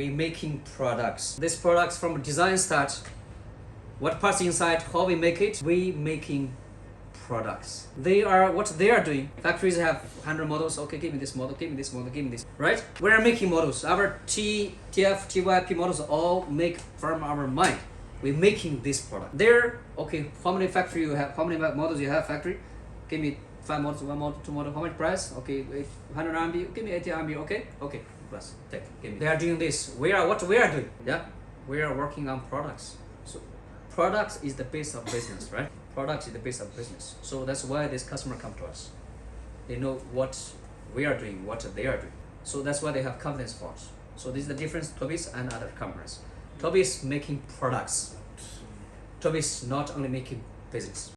we making products. These products from design start, what parts inside, how we make it, we making products. They are what they are doing. Factories have 100 models. Okay, give me this model, give me this model, give me this. Right? We are making models. Our TF, TYP models all make from our mind. We're making this product. There, okay, how many factory you have? How many models you have factory? Give me 5 models, 1 model, 2 models. How much price? Okay, 100 RMB. Give me 80 RMB. Okay, okay. Plus, take. Give me. They are doing this. What we are doing? Yeah, we are working on products. So, products is the base of business, right? Products is the base of business. So that's why this customer come to us. They know what we are doing, what they are doing. So that's why they have confidence for us. So this is the difference Tobys and other companies. Tobys making products. Tobys not only making business.